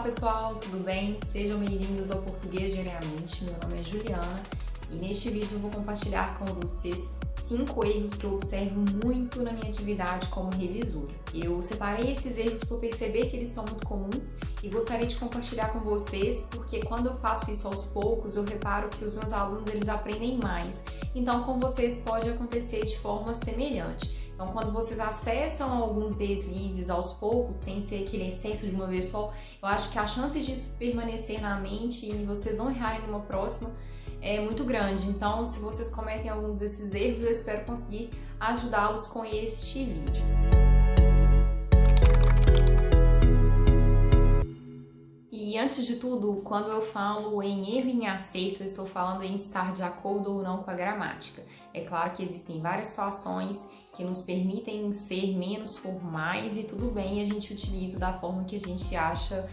pessoal, tudo bem? Sejam bem-vindos ao Português Diariamente. Meu nome é Juliana e neste vídeo eu vou compartilhar com vocês 5 erros que eu observo muito na minha atividade como revisora. Eu separei esses erros por perceber que eles são muito comuns e gostaria de compartilhar com vocês porque quando eu faço isso aos poucos eu reparo que os meus alunos eles aprendem mais. Então com vocês pode acontecer de forma semelhante. Então, quando vocês acessam alguns deslizes aos poucos, sem ser aquele excesso de uma vez só, eu acho que a chance disso permanecer na mente e vocês não errarem numa próxima é muito grande. Então, se vocês cometem alguns desses erros, eu espero conseguir ajudá-los com este vídeo. E antes de tudo, quando eu falo em erro e em acerto, eu estou falando em estar de acordo ou não com a gramática. É claro que existem várias situações que nos permitem ser menos formais e tudo bem, a gente utiliza da forma que a gente acha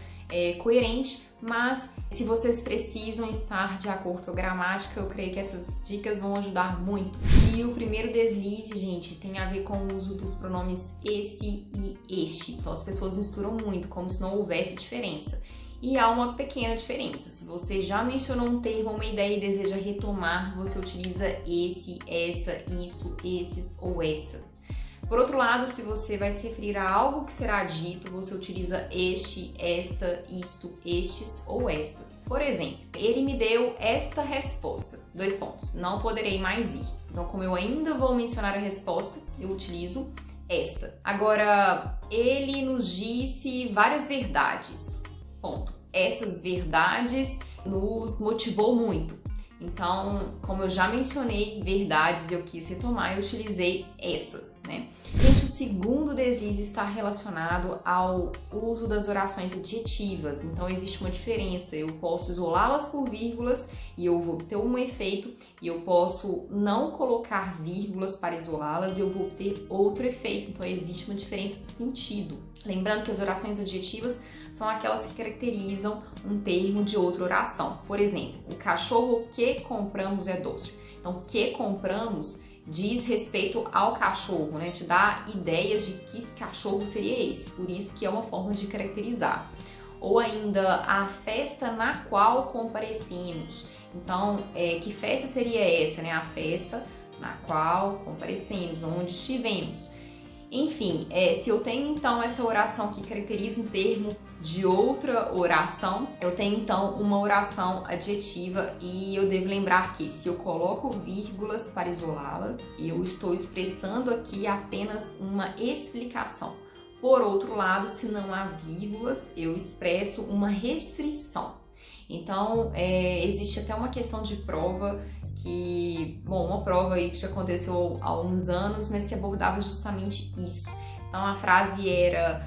coerente, mas se vocês precisam estar de acordo com a gramática, eu creio que essas dicas vão ajudar muito. E o primeiro deslize, gente, tem a ver com o uso dos pronomes esse e este. Então as pessoas misturam muito, como se não houvesse diferença. E há uma pequena diferença. Se você já mencionou um termo, uma ideia e deseja retomar, você utiliza esse, essa, isso, esses ou essas. Por outro lado, se você vai se referir a algo que será dito, você utiliza este, esta, isto, estes ou estas. Por exemplo, ele me deu esta resposta. 2 pontos. Não poderei mais ir. Então, como eu ainda vou mencionar a resposta, eu utilizo esta. Agora, ele nos disse várias verdades. Ponto. Essas verdades nos motivou muito. Então, como eu já mencionei verdades e eu quis retomar, eu utilizei essas, né? Gente, o segundo deslize está relacionado ao uso das orações adjetivas. Então, existe uma diferença. Eu posso isolá-las por vírgulas e eu vou ter um efeito, e eu posso não colocar vírgulas para isolá-las e eu vou ter outro efeito. Então, existe uma diferença de sentido. Lembrando que as orações adjetivas são aquelas que caracterizam um termo de outra oração. Por exemplo, o cachorro que compramos é doce. Então, que compramos diz respeito ao cachorro, né? Te dá ideias de que cachorro seria esse. Por isso que é uma forma de caracterizar. Ou ainda, a festa na qual comparecemos. Então, que festa seria essa, né? A festa na qual comparecemos, onde estivemos. Enfim, se eu tenho então essa oração que caracteriza um termo de outra oração, eu tenho então uma oração adjetiva e eu devo lembrar que se eu coloco vírgulas para isolá-las, eu estou expressando aqui apenas uma explicação. Por outro lado, se não há vírgulas, eu expresso uma restrição. Então, existe até uma questão de prova uma prova aí que já aconteceu há uns anos, mas que abordava justamente isso. Então, a frase era: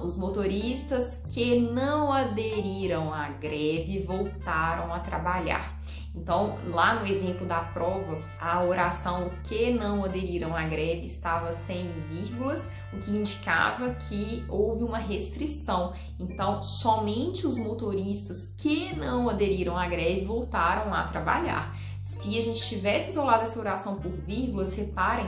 os motoristas que não aderiram à greve voltaram a trabalhar. Então, lá no exemplo da prova, a oração que não aderiram à greve estava sem vírgulas, o que indicava que houve uma restrição. Então, somente os motoristas que não aderiram à greve voltaram a trabalhar. Se a gente tivesse isolado essa oração por vírgulas, reparem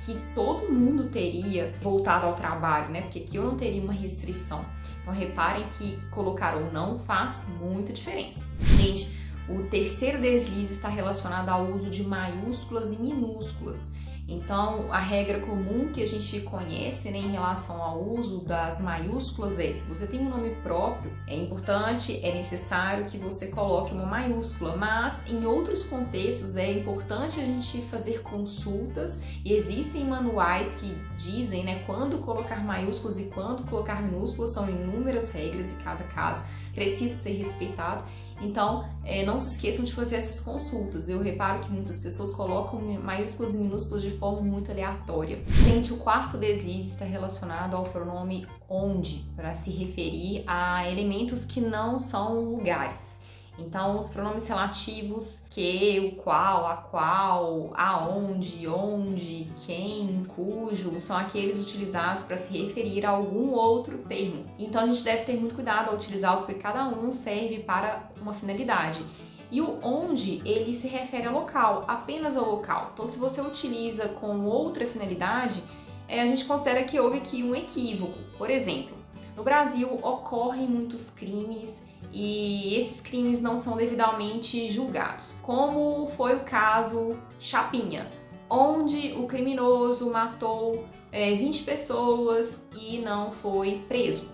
que todo mundo teria voltado ao trabalho, né? Porque aqui eu não teria uma restrição. Então, reparem que colocar ou não faz muita diferença. Gente, o terceiro deslize está relacionado ao uso de maiúsculas e minúsculas. Então, a regra comum que a gente conhece, né, em relação ao uso das maiúsculas é: se você tem um nome próprio, é importante, é necessário que você coloque uma maiúscula, mas em outros contextos é importante a gente fazer consultas e existem manuais que dizem, né, quando colocar maiúsculas e quando colocar minúsculas, são inúmeras regras e cada caso precisa ser respeitado. Então, não se esqueçam de fazer essas consultas. Eu reparo que muitas pessoas colocam maiúsculas e minúsculas de forma muito aleatória. Gente, o quarto deslize está relacionado ao pronome onde, para se referir a elementos que não são lugares. Então, os pronomes relativos que, o qual, a qual, aonde, onde, quem, cujo, são aqueles utilizados para se referir a algum outro termo. Então, a gente deve ter muito cuidado ao utilizá-los, porque cada um serve para uma finalidade. E o onde, ele se refere ao local, apenas ao local. Então, se você utiliza com outra finalidade, a gente considera que houve aqui um equívoco. Por exemplo, No Brasil ocorrem muitos crimes e esses crimes não são devidamente julgados, como foi o caso Chapinha, onde o criminoso matou 20 pessoas e não foi preso.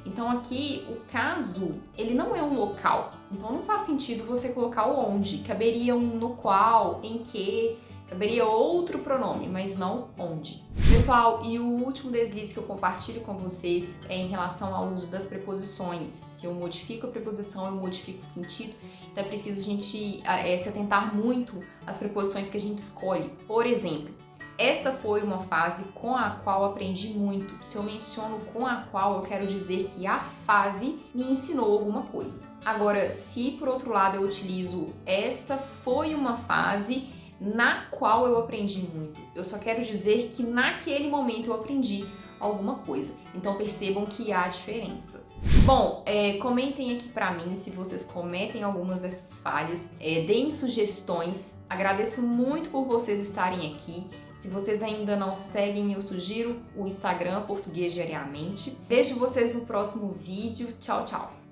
Então aqui o caso, ele não é um local, então não faz sentido você colocar o onde, caberia um no qual, em que, caberia outro pronome, mas não onde. Pessoal, e o último deslize que eu compartilho com vocês é em relação ao uso das preposições. Se eu modifico a preposição, eu modifico o sentido, então é preciso a gente se atentar muito às preposições que a gente escolhe. Por exemplo, esta foi uma fase com a qual aprendi muito. Se eu menciono com a qual, eu quero dizer que a fase me ensinou alguma coisa. Agora, se por outro lado eu utilizo esta foi uma fase na qual eu aprendi muito, eu só quero dizer que naquele momento eu aprendi alguma coisa. Então percebam que há diferenças. Bom, comentem aqui pra mim se vocês cometem algumas dessas falhas, deem sugestões. Agradeço muito por vocês estarem aqui. Se vocês ainda não seguem, eu sugiro o Instagram Português Diariamente. Vejo vocês no próximo vídeo. Tchau, tchau!